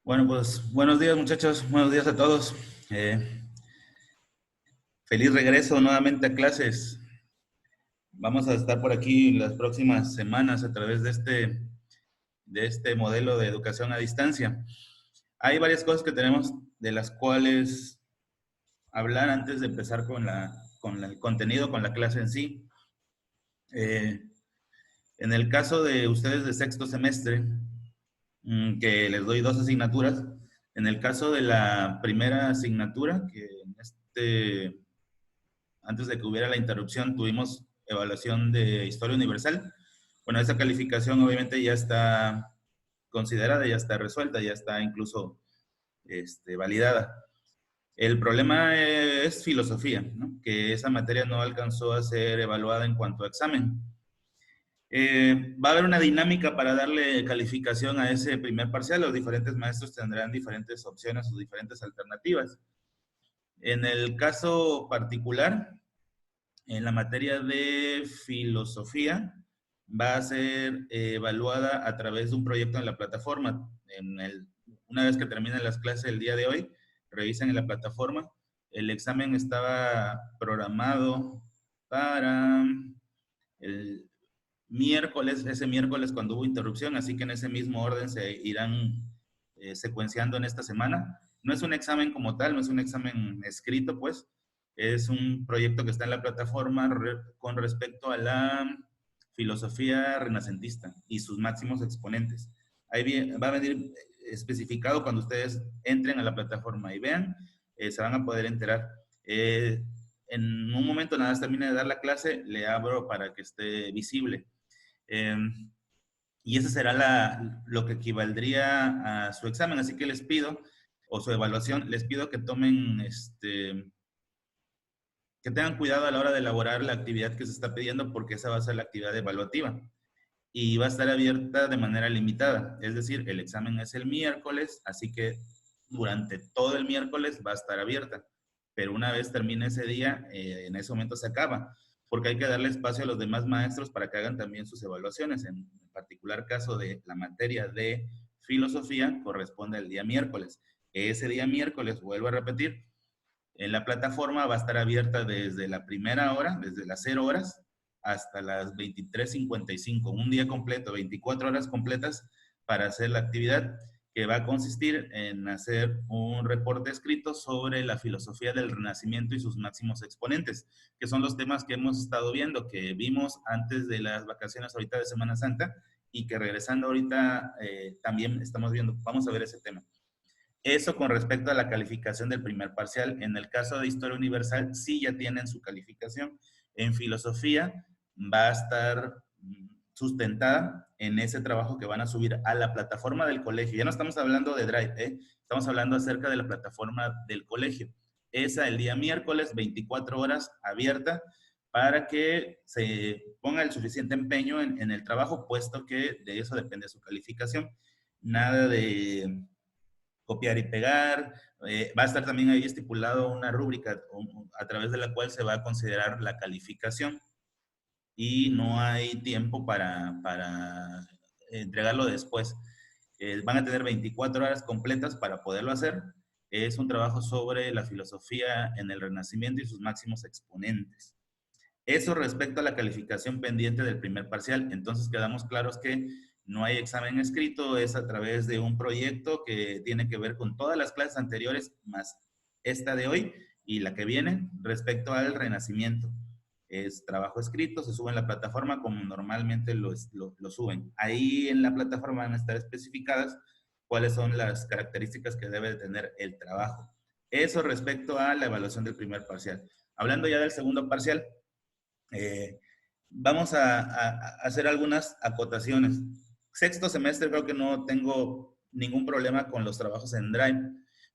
Bueno, pues buenos días muchachos, buenos días a todos. Feliz regreso nuevamente a clases. Vamos a estar por aquí las próximas semanas a través de este modelo de educación a distancia. Hay varias cosas que tenemos de las cuales hablar antes de empezar con el contenido, con la clase en sí. Eh, en el caso de ustedes de sexto semestre, que les doy dos asignaturas, en el caso de la primera asignatura, que en antes de que hubiera la interrupción, tuvimos evaluación de historia universal. Bueno, esa calificación obviamente ya está considerada, ya está resuelta, ya está incluso validada. El problema es filosofía, ¿no? Que esa materia no alcanzó a ser evaluada en cuanto a examen. Va a haber una dinámica para darle calificación a ese primer parcial. Los diferentes maestros tendrán diferentes opciones o diferentes alternativas. En el caso particular, en la materia de filosofía, va a ser evaluada a través de un proyecto en la plataforma. Una vez que terminen las clases el día de hoy, revisen en la plataforma. El examen estaba programado para el miércoles, ese miércoles cuando hubo interrupción, así que en ese mismo orden se irán secuenciando en esta semana. No es un examen como tal, no es un examen escrito, pues, es un proyecto que está en la plataforma con respecto a la filosofía renacentista y sus máximos exponentes. Ahí va a venir especificado cuando ustedes entren a la plataforma y vean, se van a poder enterar. En un momento nada más termine de dar la clase, le abro para que esté visible. Eh, y ese será lo que equivaldría a su examen. Así que les pido, o su evaluación, les pido que tomen, que tengan cuidado a la hora de elaborar la actividad que se está pidiendo, porque esa va a ser la actividad evaluativa. Y va a estar abierta de manera limitada. Es decir, el examen es el miércoles, así que durante todo el miércoles va a estar abierta. Pero una vez termine ese día, en ese momento se acaba, porque hay que darle espacio a los demás maestros para que hagan también sus evaluaciones. En particular caso de la materia de filosofía, corresponde al día miércoles. Ese día miércoles, vuelvo a repetir, en la plataforma va a estar abierta desde la primera hora, desde las 0 horas, hasta las 23:55, un día completo, 24 horas completas para hacer la actividad, que va a consistir en hacer un reporte escrito sobre la filosofía del Renacimiento y sus máximos exponentes, que son los temas que hemos estado viendo, que vimos antes de las vacaciones ahorita de Semana Santa, y que regresando ahorita también estamos viendo, vamos a ver ese tema. Eso con respecto a la calificación del primer parcial. En el caso de Historia Universal, sí ya tienen su calificación. En Filosofía va a estar sustentada en ese trabajo que van a subir a la plataforma del colegio. Ya no estamos hablando de Drive, estamos hablando acerca de la plataforma del colegio. Esa el día miércoles, 24 horas abierta, para que se ponga el suficiente empeño en el trabajo, puesto que de eso depende su calificación. Nada de copiar y pegar. Va a estar también ahí estipulado una rúbrica a través de la cual se va a considerar la calificación, y no hay tiempo para entregarlo después. Van a tener 24 horas completas para poderlo hacer. Es un trabajo sobre la filosofía en el Renacimiento y sus máximos exponentes. Eso respecto a la calificación pendiente del primer parcial. Entonces quedamos claros que no hay examen escrito, es a través de un proyecto que tiene que ver con todas las clases anteriores, más esta de hoy y la que viene respecto al Renacimiento. es trabajo escrito, se sube en la plataforma como normalmente lo suben. Ahí en la plataforma van a estar especificadas cuáles son las características que debe de tener el trabajo. Eso respecto a la evaluación del primer parcial. Hablando ya del segundo parcial, vamos a hacer algunas acotaciones. Sexto semestre creo que no tengo ningún problema con los trabajos en Drive,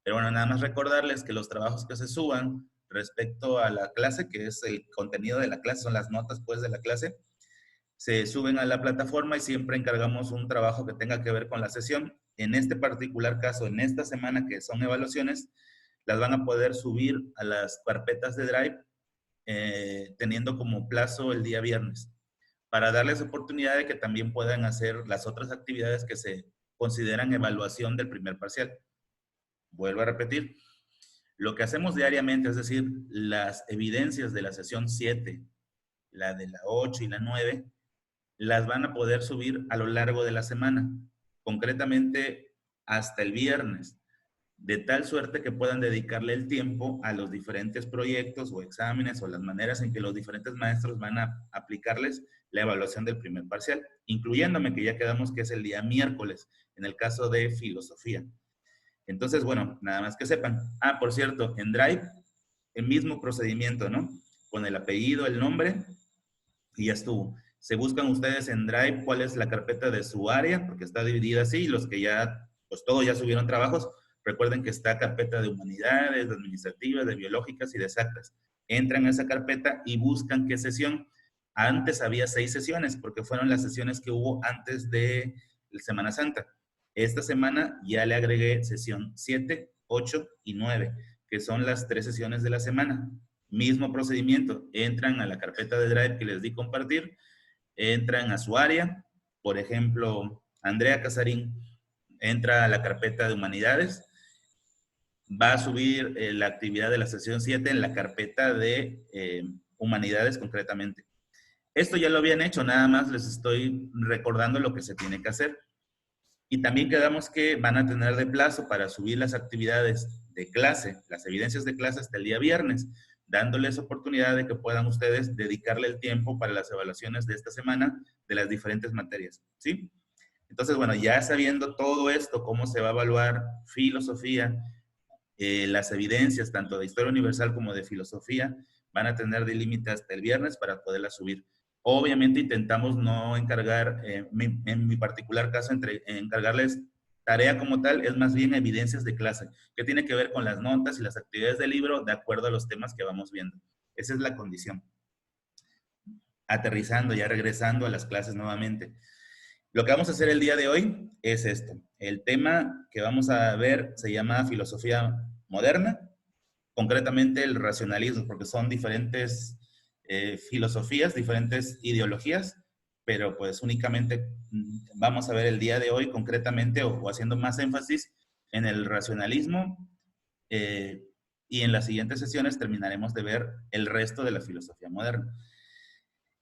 pero bueno, nada más recordarles que los trabajos que se suban respecto a la clase, que es el contenido de la clase, son las notas pues de la clase, se suben a la plataforma y siempre encargamos un trabajo que tenga que ver con la sesión. En este particular caso, en esta semana que son evaluaciones, las van a poder subir a las carpetas de Drive teniendo como plazo el día viernes, para darles oportunidad de que también puedan hacer las otras actividades que se consideran evaluación del primer parcial. Vuelvo a repetir, lo que hacemos diariamente, es decir, las evidencias de la sesión 7, la de la 8 y la 9, las van a poder subir a lo largo de la semana, concretamente hasta el viernes, de tal suerte que puedan dedicarle el tiempo a los diferentes proyectos o exámenes o las maneras en que los diferentes maestros van a aplicarles la evaluación del primer parcial, incluyéndome que ya quedamos que es el día miércoles, en el caso de filosofía. Entonces, bueno, nada más que sepan. Ah, por cierto, en Drive, el mismo procedimiento, ¿no? Con el apellido, el nombre, y ya estuvo. Se buscan ustedes en Drive cuál es la carpeta de su área, porque está dividida así, los que ya, pues todos ya subieron trabajos, recuerden que está carpeta de humanidades, de administrativas, de biológicas y de exactas. Entran a esa carpeta y buscan qué sesión. Antes había 6 sesiones, porque fueron las sesiones que hubo antes de Semana Santa. Esta semana ya le agregué sesión 7, 8 y 9, que son las 3 sesiones de la semana. Mismo procedimiento, entran a la carpeta de Drive que les di compartir, entran a su área, por ejemplo, Andrea Casarín entra a la carpeta de humanidades, va a subir la actividad de la sesión 7 en la carpeta de humanidades concretamente. Esto ya lo habían hecho, nada más les estoy recordando lo que se tiene que hacer. Y también quedamos que van a tener de plazo para subir las actividades de clase, las evidencias de clase hasta el día viernes, dándoles oportunidad de que puedan ustedes dedicarle el tiempo para las evaluaciones de esta semana de las diferentes materias, ¿sí? Entonces, bueno, ya sabiendo todo esto, cómo se va a evaluar filosofía, las evidencias tanto de historia universal como de filosofía, van a tener de límite hasta el viernes para poderlas subir. Obviamente intentamos no encargar, en mi particular caso, encargarles tarea como tal, es más bien evidencias de clase, que tiene que ver con las notas y las actividades del libro de acuerdo a los temas que vamos viendo. Esa es la condición. Aterrizando, ya regresando a las clases nuevamente. Lo que vamos a hacer el día de hoy es esto. El tema que vamos a ver se llama filosofía moderna, concretamente el racionalismo, porque son diferentes filosofías, diferentes ideologías, pero pues únicamente vamos a ver el día de hoy concretamente o haciendo más énfasis en el racionalismo y en las siguientes sesiones terminaremos de ver el resto de la filosofía moderna.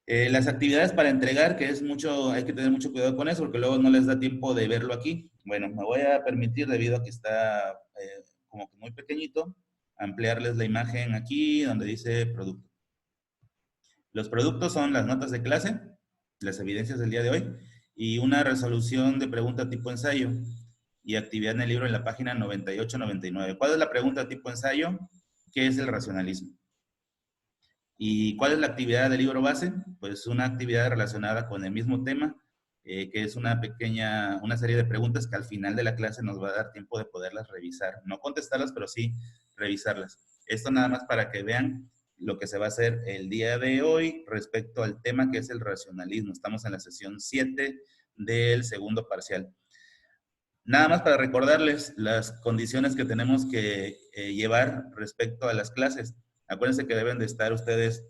Las actividades para entregar, que es mucho, hay que tener mucho cuidado con eso porque luego no les da tiempo de verlo aquí. Bueno, me voy a permitir, debido a que está como que muy pequeñito, ampliarles la imagen aquí donde dice producto. Los productos son las notas de clase, las evidencias del día de hoy y una resolución de pregunta tipo ensayo y actividad en el libro en la página 98-99. ¿Cuál es la pregunta tipo ensayo? ¿Qué es el racionalismo? ¿Y cuál es la actividad del libro base? Pues una actividad relacionada con el mismo tema, que es una serie de preguntas que al final de la clase nos va a dar tiempo de poderlas revisar. No contestarlas, pero sí revisarlas. Esto nada más para que vean lo que se va a hacer el día de hoy respecto al tema que es el racionalismo. Estamos en la sesión 7 del segundo parcial. Nada más para recordarles las condiciones que tenemos que llevar respecto a las clases. Acuérdense que deben de estar ustedes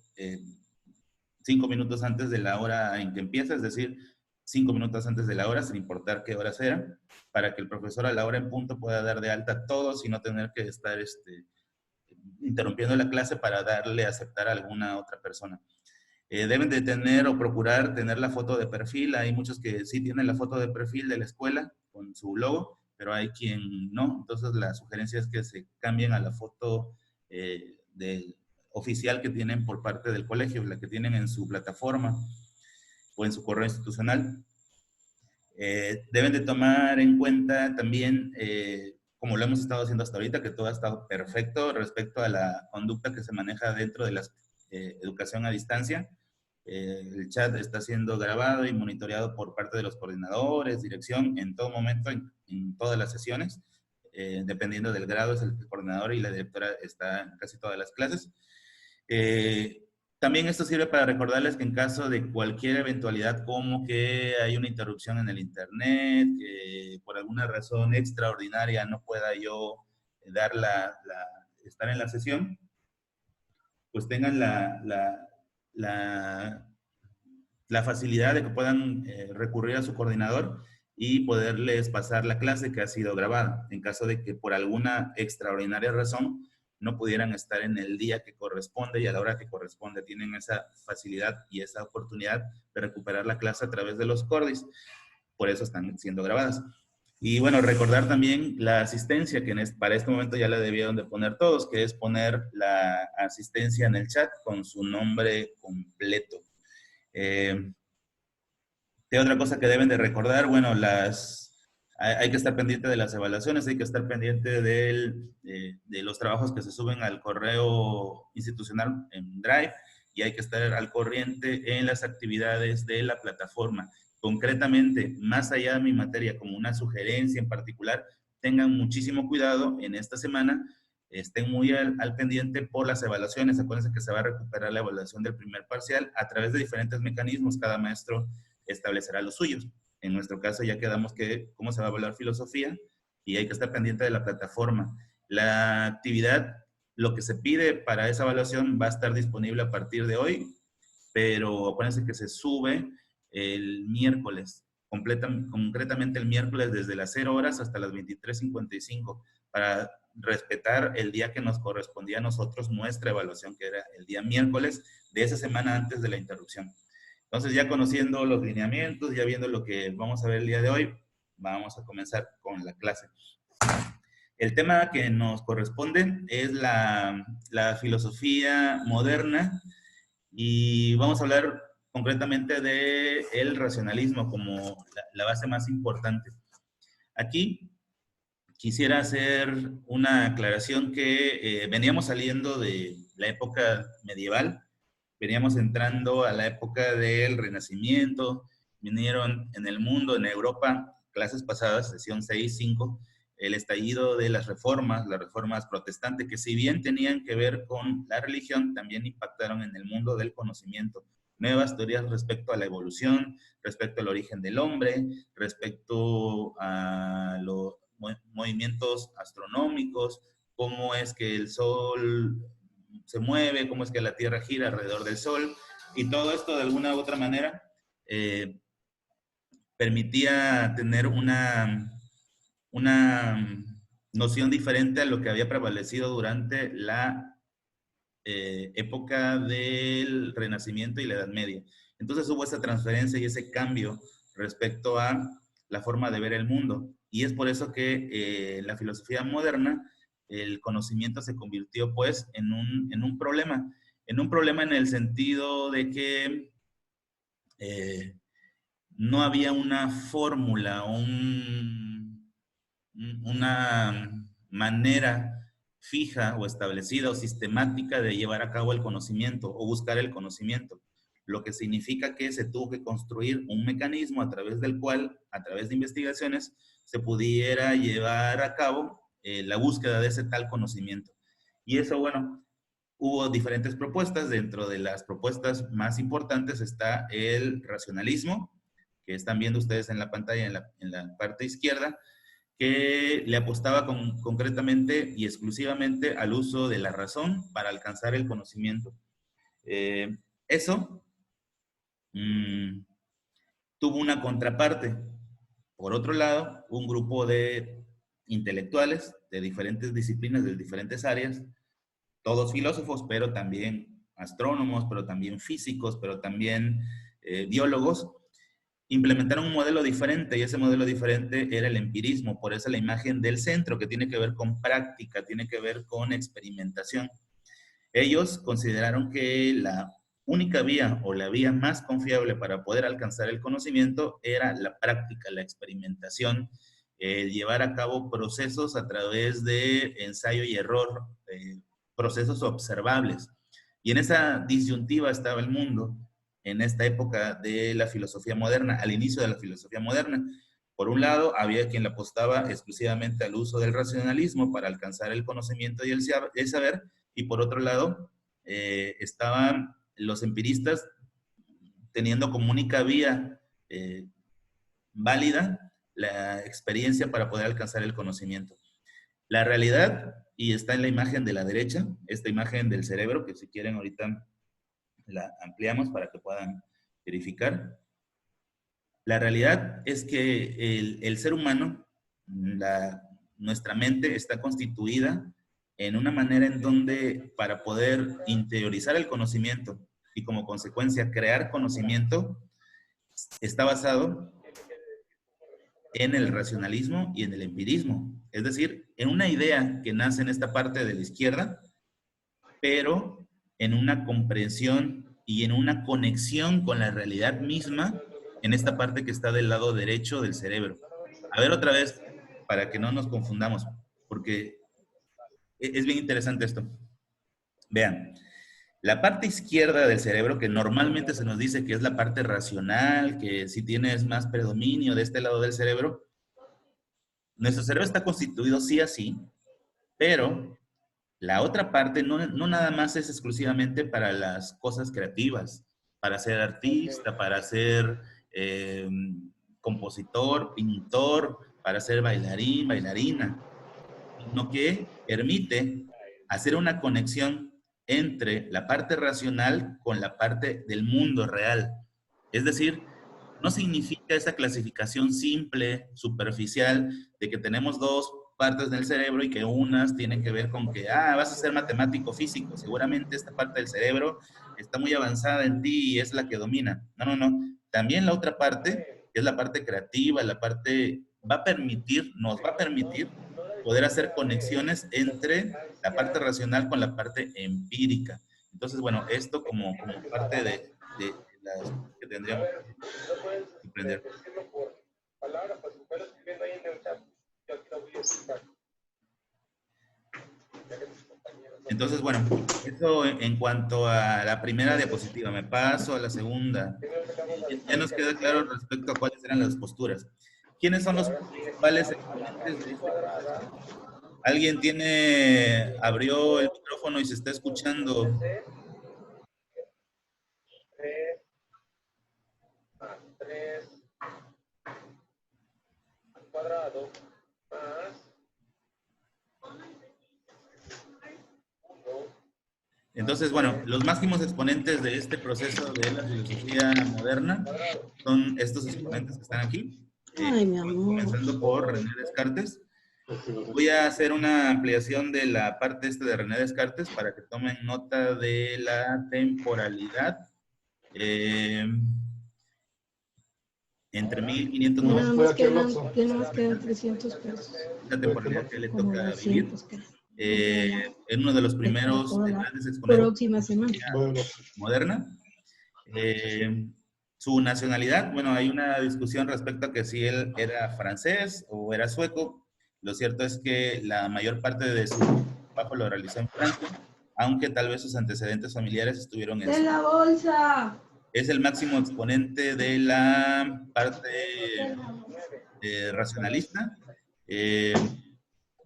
5 minutos antes de la hora en que empieza, es decir, 5 minutos antes de la hora, sin importar qué hora sea, para que el profesor a la hora en punto pueda dar de alta a todos y no tener que estar interrumpiendo la clase para darle a aceptar a alguna otra persona. Deben de tener o procurar tener la foto de perfil. Hay muchos que sí tienen la foto de perfil de la escuela con su logo, pero hay quien no. Entonces la sugerencia es que se cambien a la foto oficial que tienen por parte del colegio, la que tienen en su plataforma o en su correo institucional. Deben de tomar en cuenta también, como lo hemos estado haciendo hasta ahorita, que todo ha estado perfecto respecto a la conducta que se maneja dentro de la educación a distancia. El chat está siendo grabado y monitoreado por parte de los coordinadores, dirección, en todo momento, en todas las sesiones. Dependiendo del grado, es el coordinador y la directora está en casi todas las clases. También esto sirve para recordarles que en caso de cualquier eventualidad, como que hay una interrupción en el internet, que por alguna razón extraordinaria no pueda yo dar estar en la sesión, pues tengan la facilidad de que puedan recurrir a su coordinador y poderles pasar la clase que ha sido grabada, en caso de que por alguna extraordinaria razón no pudieran estar en el día que corresponde y a la hora que corresponde. Tienen esa facilidad y esa oportunidad de recuperar la clase a través de los cordis. Por eso están siendo grabadas. Y bueno, recordar también la asistencia, que para este momento ya la debieron de poner todos, que es poner la asistencia en el chat con su nombre completo. ¿Qué otra cosa que deben de recordar? Bueno, hay que estar pendiente de las evaluaciones, hay que estar pendiente de los trabajos que se suben al correo institucional en Drive y hay que estar al corriente en las actividades de la plataforma. Concretamente, más allá de mi materia, como una sugerencia en particular, tengan muchísimo cuidado en esta semana, estén muy al pendiente por las evaluaciones. Acuérdense que se va a recuperar la evaluación del primer parcial a través de diferentes mecanismos. Cada maestro establecerá los suyos. En nuestro caso ya quedamos que cómo se va a evaluar filosofía y hay que estar pendiente de la plataforma. La actividad, lo que se pide para esa evaluación va a estar disponible a partir de hoy, pero acuérdense que se sube el miércoles, concretamente el miércoles desde las 0 horas hasta las 23:55 para respetar el día que nos correspondía a nosotros nuestra evaluación, que era el día miércoles de esa semana antes de la interrupción. Entonces, ya conociendo los lineamientos, ya viendo lo que vamos a ver el día de hoy, vamos a comenzar con la clase. El tema que nos corresponde es la filosofía moderna y vamos a hablar concretamente del racionalismo como la base más importante. Aquí quisiera hacer una aclaración que veníamos saliendo de la época medieval, veníamos entrando a la época del Renacimiento, vinieron en el mundo, en Europa, clases pasadas, sesión 6, 5, el estallido de las reformas protestantes, que si bien tenían que ver con la religión, también impactaron en el mundo del conocimiento. Nuevas teorías respecto a la evolución, respecto al origen del hombre, respecto a los movimientos astronómicos, cómo es que el Sol se mueve, cómo es que la Tierra gira alrededor del Sol, y todo esto de alguna u otra manera permitía tener una noción diferente a lo que había prevalecido durante la época del Renacimiento y la Edad Media. Entonces hubo esa transferencia y ese cambio respecto a la forma de ver el mundo. Y es por eso que la filosofía moderna, el conocimiento se convirtió pues en un problema. En un problema en el sentido de que no había una fórmula, una manera fija o establecida o sistemática de llevar a cabo el conocimiento o buscar el conocimiento, lo que significa que se tuvo que construir un mecanismo a través del cual, a través de investigaciones, se pudiera llevar a cabo la búsqueda de ese tal conocimiento. Y eso, bueno, hubo diferentes propuestas. Dentro de las propuestas más importantes está el racionalismo, que están viendo ustedes en la pantalla en la parte izquierda, que le apostaba concretamente y exclusivamente al uso de la razón para alcanzar el conocimiento. Eso tuvo una contraparte. Por otro lado, un grupo de intelectuales de diferentes disciplinas, de diferentes áreas, todos filósofos, pero también astrónomos, pero también físicos, pero también biólogos, implementaron un modelo diferente y ese modelo diferente era el empirismo. Por eso la imagen del centro, que tiene que ver con práctica, tiene que ver con experimentación. Ellos consideraron que la única vía o la vía más confiable para poder alcanzar el conocimiento era la práctica, la experimentación, llevar a cabo procesos a través de ensayo y error, procesos observables. Y en esa disyuntiva estaba el mundo en esta época de la filosofía moderna, al inicio de la filosofía moderna. Por un lado, había quien le apostaba exclusivamente al uso del racionalismo para alcanzar el conocimiento y el saber, y por otro lado, estaban los empiristas teniendo como única vía válida la experiencia para poder alcanzar el conocimiento. La realidad, y está en la imagen de la derecha, esta imagen del cerebro, que si quieren ahorita la ampliamos para que puedan verificar. La realidad es que el ser humano, nuestra mente está constituida en una manera en donde para poder interiorizar el conocimiento y como consecuencia crear conocimiento, está basado en el racionalismo y en el empirismo. Es decir, en una idea que nace en esta parte de la izquierda, pero en una comprensión y en una conexión con la realidad misma en esta parte que está del lado derecho del cerebro. A ver otra vez, para que no nos confundamos, porque es bien interesante esto. Vean, la parte izquierda del cerebro, que normalmente se nos dice que es la parte racional, que si tienes más predominio de este lado del cerebro, nuestro cerebro está constituido sí así, pero la otra parte no nada más es exclusivamente para las cosas creativas, para ser artista, para ser eh, compositor, pintor, para ser bailarín, bailarina, sino que permite hacer una conexión entre la parte racional con la parte del mundo real. Es decir, no significa esa clasificación simple, superficial, de que tenemos dos partes del cerebro y que unas tienen que ver con que, vas a ser matemático físico, seguramente esta parte del cerebro está muy avanzada en ti y es la que domina. No, no, no. También la otra parte, que es la parte creativa, la parte nos va a permitir poder hacer conexiones entre la parte racional con la parte empírica. Entonces, bueno, esto como parte de las que tendríamos que aprender. Entonces, bueno, eso en cuanto a la primera diapositiva. Me paso a la segunda. Ya nos queda claro respecto a cuáles eran las posturas. ¿Quiénes son los principales exponentes de este proceso? ¿Alguien abrió el micrófono y se está escuchando? Entonces, bueno, los máximos exponentes de este proceso de la filosofía moderna son estos exponentes que están aquí. Ay, mi amor. Comenzando por René Descartes. Voy a hacer una ampliación de la parte de René Descartes para que tomen nota de la temporalidad. Entre 1590. Ya nos quedan 300 pesos. La temporalidad que le toca vivir. En uno de los primeros grandes exponentes de la filosofía moderna. Su nacionalidad, bueno, hay una discusión respecto a que si él era francés o era sueco. Lo cierto es que la mayor parte de su trabajo lo realizó en Francia, aunque tal vez sus antecedentes familiares estuvieron en... ¡De la bolsa! Es el máximo exponente de la parte racionalista.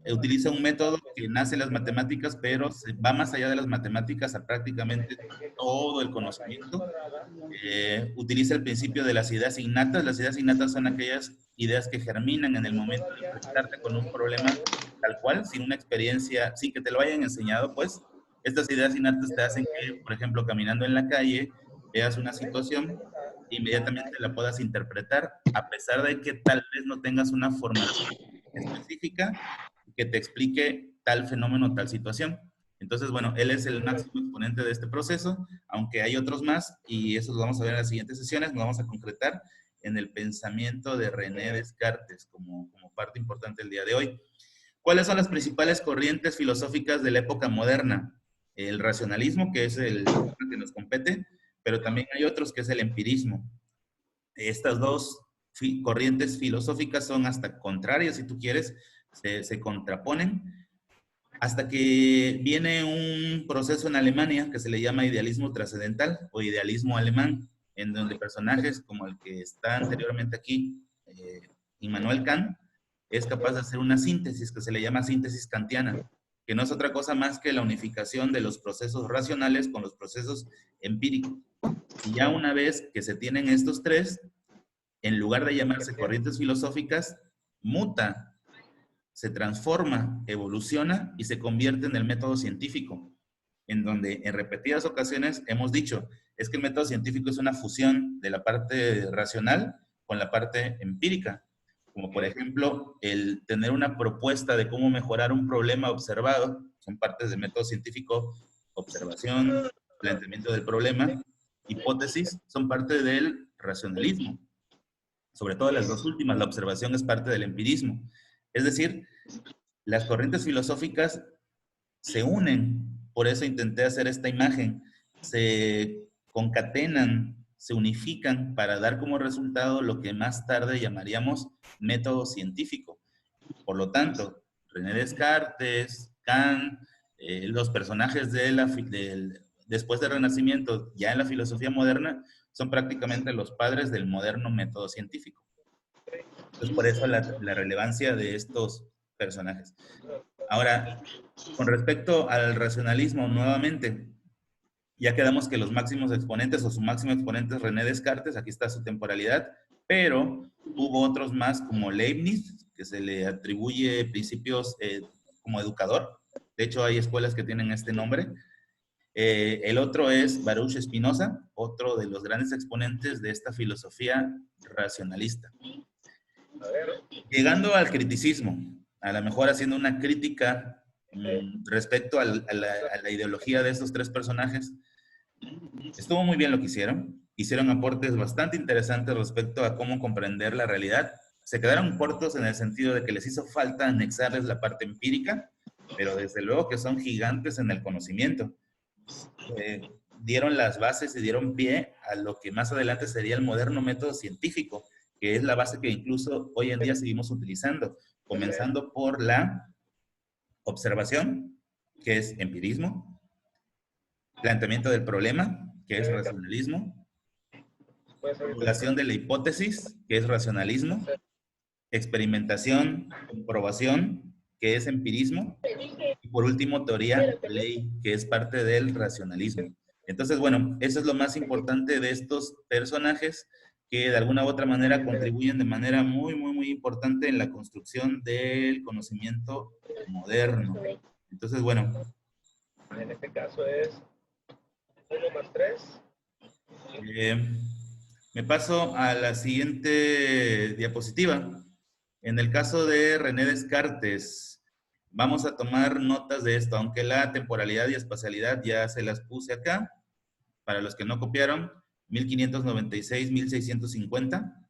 Utiliza un método que nace en las matemáticas, pero va más allá de las matemáticas a prácticamente todo el conocimiento. Utiliza el principio de las ideas innatas. Las ideas innatas son aquellas ideas que germinan en el momento de enfrentarte con un problema tal cual, sin una experiencia, sin que te lo hayan enseñado, pues. Estas ideas innatas te hacen que, por ejemplo, caminando en la calle, veas una situación, inmediatamente la puedas interpretar, a pesar de que tal vez no tengas una formación específica que te explique tal fenómeno, tal situación. Entonces, bueno, él es el máximo exponente de este proceso, aunque hay otros más, y eso lo vamos a ver en las siguientes sesiones. Nos vamos a concretar en el pensamiento de René Descartes como parte importante del día de hoy. ¿Cuáles son las principales corrientes filosóficas de la época moderna? el racionalismo, que es el que nos compete, pero también hay otros que es el empirismo. Estas dos corrientes filosóficas son hasta contrarias, si tú quieres, se contraponen, hasta que viene un proceso en Alemania que se le llama idealismo trascendental o idealismo alemán, en donde personajes como el que está anteriormente aquí, Immanuel Kant, es capaz de hacer una síntesis que se le llama síntesis kantiana, que no es otra cosa más que la unificación de los procesos racionales con los procesos empíricos. Y ya una vez que se tienen estos tres, en lugar de llamarse corrientes filosóficas, muta, se transforma, evoluciona y se convierte en el método científico, en donde en repetidas ocasiones hemos dicho, es que el método científico es una fusión de la parte racional con la parte empírica, como por ejemplo el tener una propuesta de cómo mejorar un problema observado, son partes del método científico, observación, planteamiento del problema, hipótesis, son parte del racionalismo. Sobre todo las dos últimas, la observación es parte del empirismo. Es decir, las corrientes filosóficas se unen, por eso intenté hacer esta imagen, se concatenan, se unifican para dar como resultado lo que más tarde llamaríamos método científico. Por lo tanto, René Descartes, Kant, los personajes después del Renacimiento, ya en la filosofía moderna, son prácticamente los padres del moderno método científico. Entonces, por eso la relevancia de estos personajes. Ahora, con respecto al racionalismo, nuevamente, ya quedamos que los máximos exponentes o su máximo exponente es René Descartes, aquí está su temporalidad, pero hubo otros más como Leibniz, que se le atribuye principios como educador. De hecho, hay escuelas que tienen este nombre. El otro es Baruch Spinoza, otro de los grandes exponentes de esta filosofía racionalista. Llegando al criticismo, a lo mejor haciendo una crítica respecto a la ideología de estos tres personajes, estuvo muy bien lo que hicieron. Hicieron aportes bastante interesantes respecto a cómo comprender la realidad. Se quedaron cortos en el sentido de que les hizo falta anexarles la parte empírica, pero desde luego que son gigantes en el conocimiento. Dieron las bases y dieron pie a lo que más adelante sería el moderno método científico, que es la base que incluso hoy en día seguimos utilizando, comenzando por la observación, que es empirismo, planteamiento del problema, que es racionalismo, formulación de la hipótesis, que es racionalismo, experimentación, comprobación, que es empirismo, y por último, teoría, ley, que es parte del racionalismo. Entonces, bueno, eso es lo más importante de estos personajes que de alguna u otra manera contribuyen de manera muy, muy, muy importante en la construcción del conocimiento moderno. Entonces, bueno. En este caso es 1 más 3. Me paso a la siguiente diapositiva. En el caso de René Descartes, vamos a tomar notas de esto, aunque la temporalidad y espacialidad ya se las puse acá. Para los que no copiaron, 1596-1650.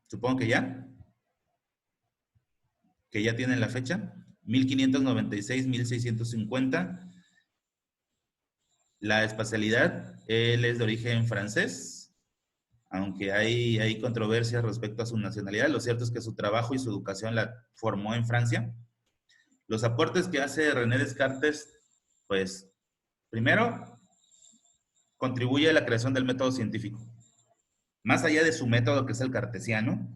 Supongo que ya. Que ya tienen la fecha. 1596-1650. La espacialidad, él es de origen francés, aunque hay controversias respecto a su nacionalidad. Lo cierto es que su trabajo y su educación la formó en Francia. Los aportes que hace René Descartes, pues, primero, contribuye a la creación del método científico. Más allá de su método, que es el cartesiano,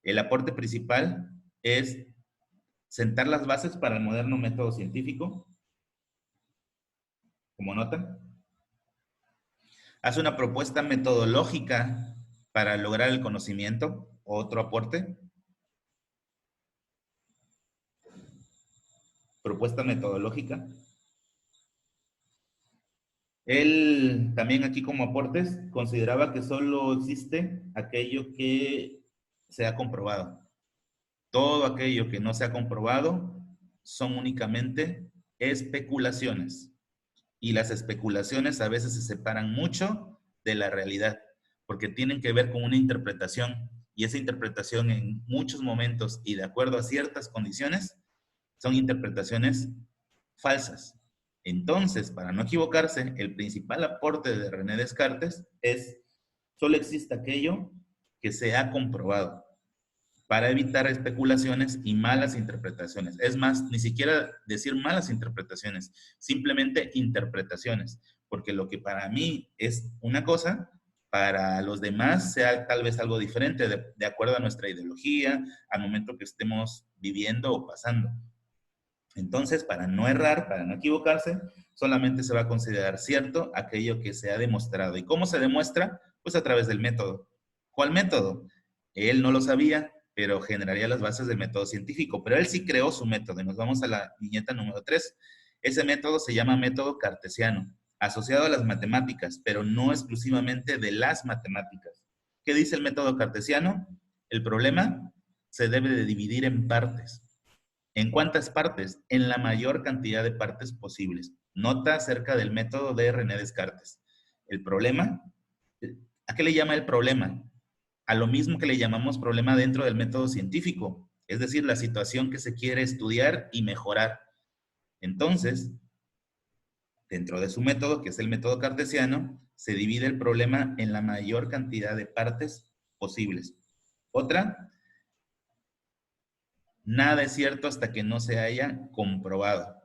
el aporte principal es sentar las bases para el moderno método científico. Como nota, hace una propuesta metodológica para lograr el conocimiento, otro aporte. Propuesta metodológica. Él también aquí como aportes consideraba que solo existe aquello que se ha comprobado. Todo aquello que no se ha comprobado son únicamente especulaciones. Y las especulaciones a veces se separan mucho de la realidad, porque tienen que ver con una interpretación, y esa interpretación en muchos momentos y de acuerdo a ciertas condiciones son interpretaciones falsas. Entonces, para no equivocarse, el principal aporte de René Descartes es: solo existe aquello que se ha comprobado, para evitar especulaciones y malas interpretaciones. Es más, ni siquiera decir malas interpretaciones, simplemente interpretaciones, porque lo que para mí es una cosa, para los demás sea tal vez algo diferente, de acuerdo a nuestra ideología, al momento que estemos viviendo o pasando. Entonces, para no errar, para no equivocarse, solamente se va a considerar cierto aquello que se ha demostrado. ¿Y cómo se demuestra? Pues a través del método. ¿Cuál método? Él no lo sabía, pero generaría las bases del método científico. Pero él sí creó su método. Y nos vamos a la viñeta número 3. Ese método se llama método cartesiano, asociado a las matemáticas, pero no exclusivamente de las matemáticas. ¿Qué dice el método cartesiano? El problema se debe de dividir en partes. ¿En cuántas partes? En la mayor cantidad de partes posibles. Nota acerca del método de René Descartes. El problema, ¿a qué le llama el problema? A lo mismo que le llamamos problema dentro del método científico, es decir, la situación que se quiere estudiar y mejorar. Entonces, dentro de su método, que es el método cartesiano, se divide el problema en la mayor cantidad de partes posibles. Otra, nada es cierto hasta que no se haya comprobado.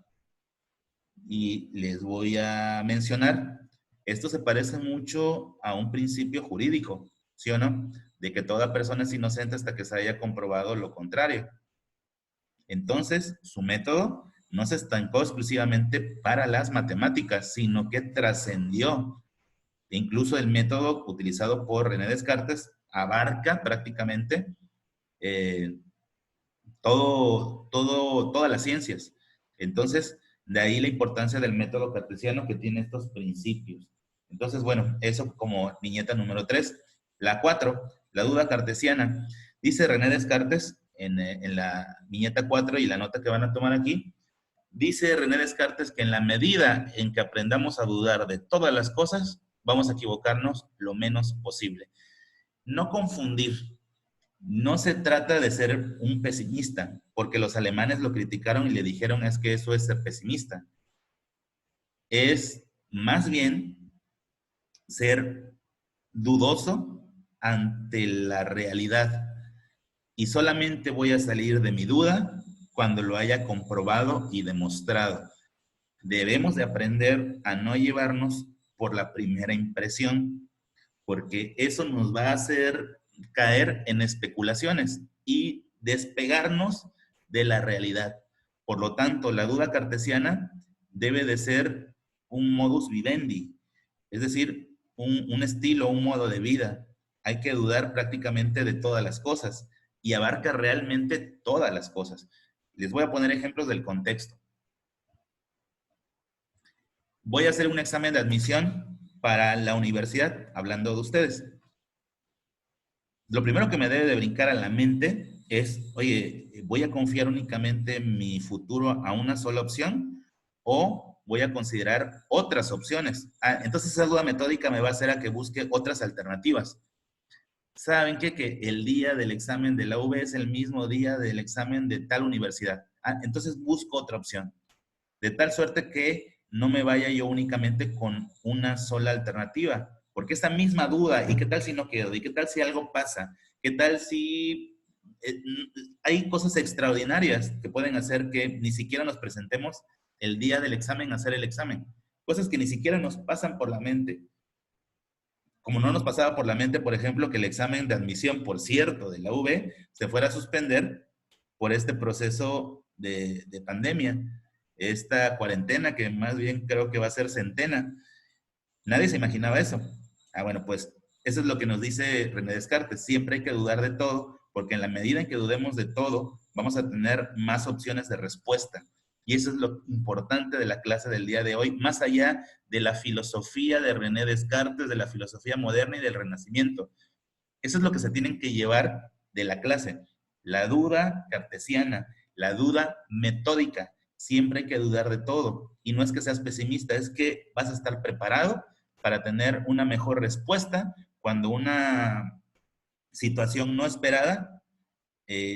Y les voy a mencionar, esto se parece mucho a un principio jurídico, ¿sí o no? De que toda persona es inocente hasta que se haya comprobado lo contrario. Entonces, su método no se estancó exclusivamente para las matemáticas, sino que trascendió. Incluso el método utilizado por René Descartes abarca prácticamente todas las ciencias. Entonces, de ahí la importancia del método cartesiano, que tiene estos principios. Entonces, bueno, eso como viñeta número 3. La 4, la duda cartesiana. Dice René Descartes en la viñeta 4 y la nota que van a tomar aquí, dice René Descartes que en la medida en que aprendamos a dudar de todas las cosas, vamos a equivocarnos lo menos posible. No confundir. No se trata de ser un pesimista, porque los alemanes lo criticaron y le dijeron es que eso es ser pesimista. Es más bien ser dudoso ante la realidad. Y solamente voy a salir de mi duda cuando lo haya comprobado y demostrado. Debemos de aprender a no llevarnos por la primera impresión, porque eso nos va a hacer caer en especulaciones y despegarnos de la realidad. Por lo tanto, la duda cartesiana debe de ser un modus vivendi, es decir, un estilo, un modo de vida. Hay que dudar prácticamente de todas las cosas y abarca realmente todas las cosas. Les voy a poner ejemplos del contexto. Voy a hacer un examen de admisión para la universidad, hablando de ustedes. Lo primero que me debe de brincar a la mente es, oye, ¿voy a confiar únicamente mi futuro a una sola opción o voy a considerar otras opciones? Entonces esa duda metódica me va a hacer a que busque otras alternativas. ¿Saben qué? Que el día del examen de la UV es el mismo día del examen de tal universidad. Entonces busco otra opción. De tal suerte que no me vaya yo únicamente con una sola alternativa. Porque esa misma duda, ¿y qué tal si no quedo? ¿Y qué tal si algo pasa? ¿Qué tal si hay cosas extraordinarias que pueden hacer que ni siquiera nos presentemos el día del examen a hacer el examen? Cosas que ni siquiera nos pasan por la mente. Como no nos pasaba por la mente, por ejemplo, que el examen de admisión, por cierto, de la UV, se fuera a suspender por este proceso de pandemia, esta cuarentena que más bien creo que va a ser centena. Nadie se imaginaba eso. Bueno, pues eso es lo que nos dice René Descartes. Siempre hay que dudar de todo, porque en la medida en que dudemos de todo, vamos a tener más opciones de respuesta. Y eso es lo importante de la clase del día de hoy, más allá de la filosofía de René Descartes, de la filosofía moderna y del Renacimiento. Eso es lo que se tienen que llevar de la clase. La duda cartesiana, la duda metódica. Siempre hay que dudar de todo. Y no es que seas pesimista, es que vas a estar preparado para tener una mejor respuesta cuando una situación no esperada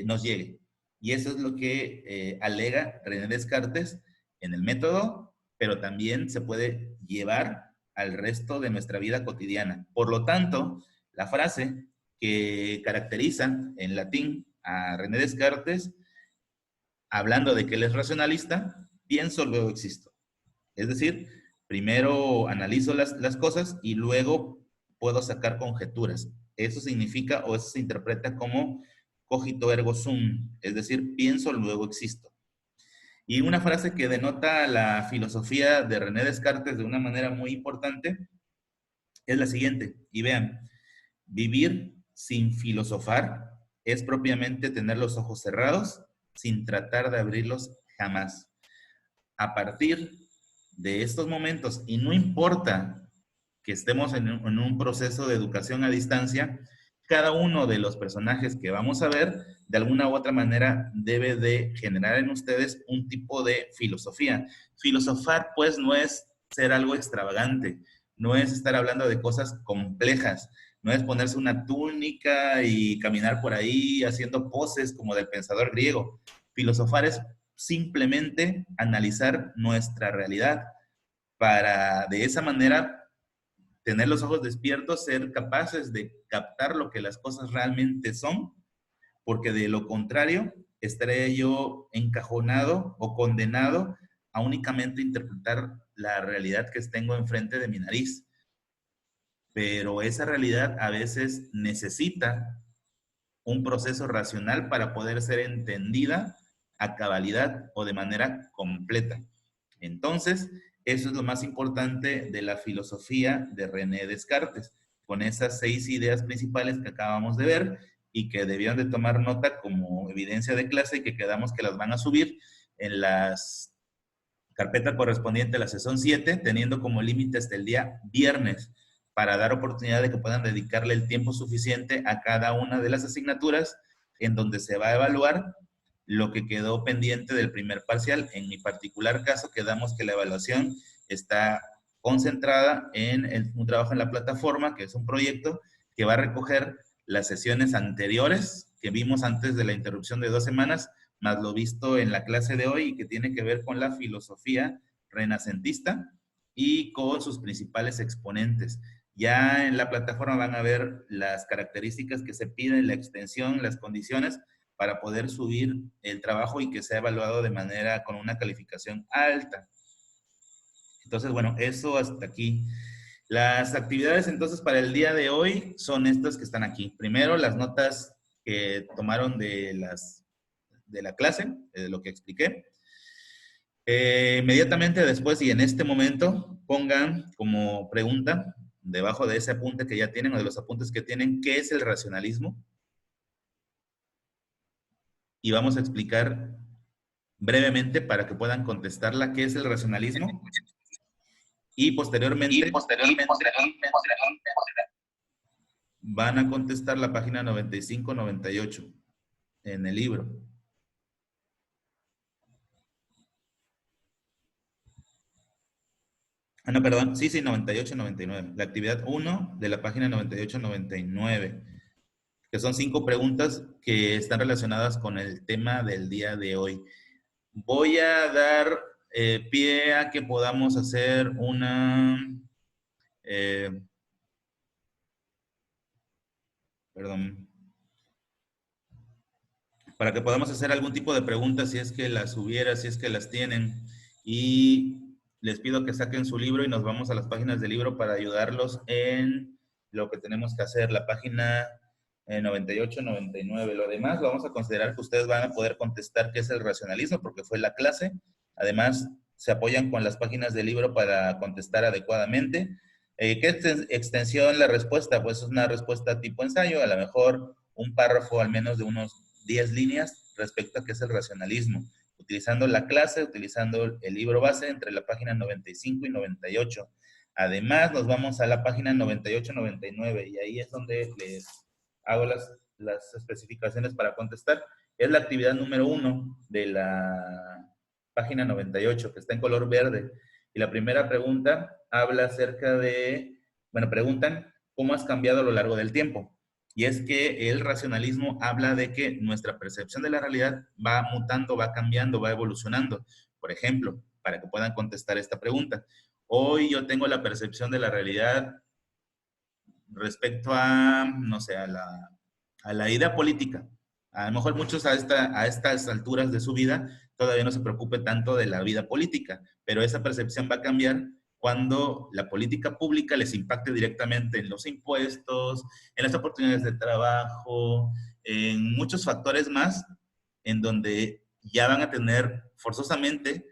nos llegue. Y eso es lo que alega René Descartes en el método, pero también se puede llevar al resto de nuestra vida cotidiana. Por lo tanto, la frase que caracteriza en latín a René Descartes, hablando de que él es racionalista, pienso, luego existo. Es decir, primero analizo las cosas y luego puedo sacar conjeturas. Eso significa o eso se interpreta como cogito ergo sum, es decir, pienso, luego existo. Y una frase que denota la filosofía de René Descartes de una manera muy importante es la siguiente. Y vean, vivir sin filosofar es propiamente tener los ojos cerrados sin tratar de abrirlos jamás. A partir de estos momentos, y no importa que estemos en un proceso de educación a distancia, cada uno de los personajes que vamos a ver, de alguna u otra manera, debe de generar en ustedes un tipo de filosofía. Filosofar, pues, no es ser algo extravagante, no es estar hablando de cosas complejas, no es ponerse una túnica y caminar por ahí haciendo poses como del pensador griego. Filosofar es simplemente analizar nuestra realidad para de esa manera tener los ojos despiertos, ser capaces de captar lo que las cosas realmente son, porque de lo contrario estaré yo encajonado o condenado a únicamente interpretar la realidad que tengo enfrente de mi nariz. Pero esa realidad a veces necesita un proceso racional para poder ser entendida a cabalidad o de manera completa. Entonces, eso es lo más importante de la filosofía de René Descartes, con esas 6 ideas principales que acabamos de ver y que debieron de tomar nota como evidencia de clase y que quedamos que las van a subir en las carpeta correspondiente a la sesión 7, teniendo como límite hasta el día viernes para dar oportunidad de que puedan dedicarle el tiempo suficiente a cada una de las asignaturas en donde se va a evaluar lo que quedó pendiente del primer parcial. En mi particular caso, quedamos que la evaluación está concentrada en un trabajo en la plataforma, que es un proyecto que va a recoger las sesiones anteriores que vimos antes de la interrupción de 2 semanas, más lo visto en la clase de hoy, que tiene que ver con la filosofía renacentista y con sus principales exponentes. Ya en la plataforma van a ver las características que se piden, la extensión, las condiciones para poder subir el trabajo y que sea evaluado de manera con una calificación alta. Entonces, bueno, eso hasta aquí. Las actividades entonces para el día de hoy son estas que están aquí. Primero, las notas que tomaron de la clase, de lo que expliqué. Inmediatamente después y en este momento pongan como pregunta, debajo de ese apunte que ya tienen o de los apuntes que tienen, ¿qué es el racionalismo? Y vamos a explicar brevemente para que puedan contestarla qué es el racionalismo. Y posteriormente van a contestar la página 95-98 en el libro. Ah, no, perdón. Sí, 98-99. La actividad 1 de la página 98-99. Que son 5 preguntas que están relacionadas con el tema del día de hoy. Voy a dar pie a que podamos hacer una... perdón. Para que podamos hacer algún tipo de preguntas si es que las hubiera, si es que las tienen. Y les pido que saquen su libro y nos vamos a las páginas del libro para ayudarlos en lo que tenemos que hacer. La página 98-99. Lo demás lo vamos a considerar que ustedes van a poder contestar qué es el racionalismo porque fue la clase. Además, se apoyan con las páginas del libro para contestar adecuadamente. ¿Qué extensión la respuesta? Pues es una respuesta tipo ensayo, a lo mejor un párrafo al menos de unos 10 líneas respecto a qué es el racionalismo, utilizando la clase, utilizando el libro base entre la página 95 y 98. Además, nos vamos a la página 98-99 y ahí es donde les hago las especificaciones para contestar. Es la actividad número 1 de la página 98, que está en color verde. Y la primera pregunta habla acerca de, bueno, preguntan, ¿cómo has cambiado a lo largo del tiempo? Y es que el racionalismo habla de que nuestra percepción de la realidad va mutando, va cambiando, va evolucionando. Por ejemplo, para que puedan contestar esta pregunta, hoy yo tengo la percepción de la realidad respecto a, no sé, a la idea política. A lo mejor muchos a estas alturas de su vida todavía no se preocupe tanto de la vida política, pero esa percepción va a cambiar cuando la política pública les impacte directamente en los impuestos, en las oportunidades de trabajo, en muchos factores más, en donde ya van a tener forzosamente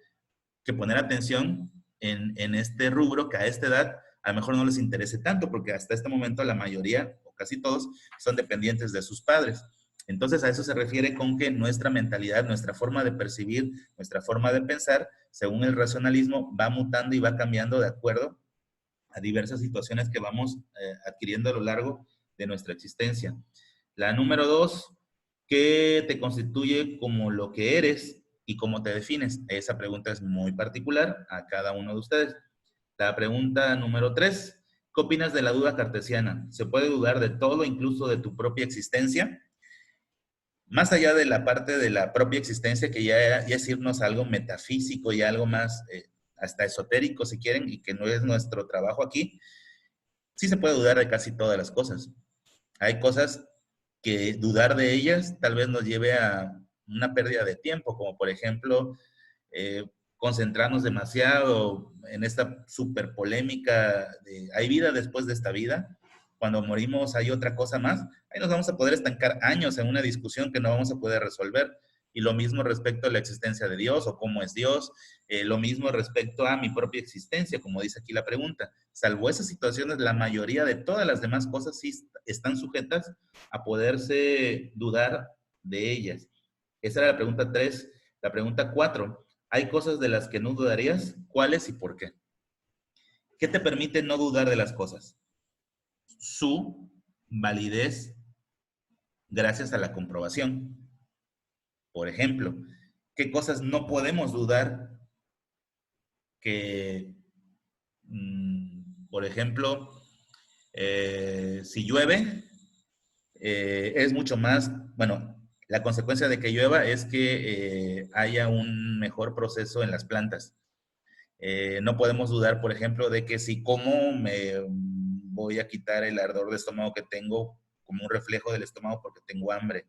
que poner atención en este rubro que a esta edad a lo mejor no les interese tanto, porque hasta este momento la mayoría, o casi todos, son dependientes de sus padres. Entonces a eso se refiere con que nuestra mentalidad, nuestra forma de percibir, nuestra forma de pensar, según el racionalismo, va mutando y va cambiando de acuerdo a diversas situaciones que vamos adquiriendo a lo largo de nuestra existencia. La número 2, ¿qué te constituye como lo que eres y cómo te defines? Esa pregunta es muy particular a cada uno de ustedes. La pregunta número 3, ¿qué opinas de la duda cartesiana? ¿Se puede dudar de todo, incluso de tu propia existencia? Más allá de la parte de la propia existencia, que ya es irnos a algo metafísico y algo más hasta esotérico, si quieren, y que no es nuestro trabajo aquí, sí se puede dudar de casi todas las cosas. Hay cosas que dudar de ellas tal vez nos lleve a una pérdida de tiempo, como por ejemplo, concentrarnos demasiado en esta súper polémica de ¿hay vida después de esta vida? Cuando morimos hay otra cosa más. Ahí nos vamos a poder estancar años en una discusión que no vamos a poder resolver. Y lo mismo respecto a la existencia de Dios o cómo es Dios. Lo mismo respecto a mi propia existencia, como dice aquí la pregunta. Salvo esas situaciones, la mayoría de todas las demás cosas sí están sujetas a poderse dudar de ellas. Esa era la pregunta 3. La pregunta 4. ¿Hay cosas de las que no dudarías? ¿Cuáles y por qué? ¿Qué te permite no dudar de las cosas? Su validez gracias a la comprobación. Por ejemplo, ¿qué cosas no podemos dudar que, por ejemplo, si llueve, es mucho más, bueno, la consecuencia de que llueva es que haya un mejor proceso en las plantas. No podemos dudar, por ejemplo, de que si como me voy a quitar el ardor de estómago que tengo como un reflejo del estómago porque tengo hambre.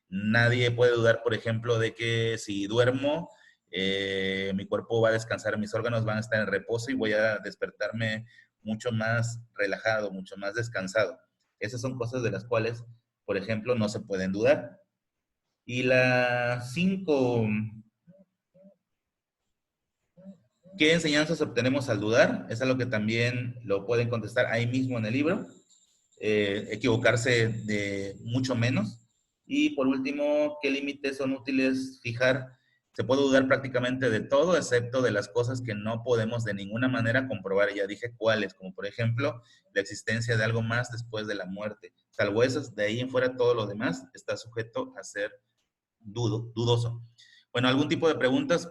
Nadie puede dudar, por ejemplo, de que si duermo, mi cuerpo va a descansar, mis órganos van a estar en reposo y voy a despertarme mucho más relajado, mucho más descansado. Esas son cosas de las cuales, por ejemplo, no se pueden dudar. Y la 5, ¿qué enseñanzas obtenemos al dudar? Es algo que también lo pueden contestar ahí mismo en el libro. Equivocarse de mucho menos. Y por último, ¿qué límites son útiles fijar? Se puede dudar prácticamente de todo, excepto de las cosas que no podemos de ninguna manera comprobar. Ya dije cuáles, como por ejemplo, la existencia de algo más después de la muerte. Salvo esas, de ahí en fuera todo lo demás está sujeto a ser dudoso. Bueno, ¿algún tipo de preguntas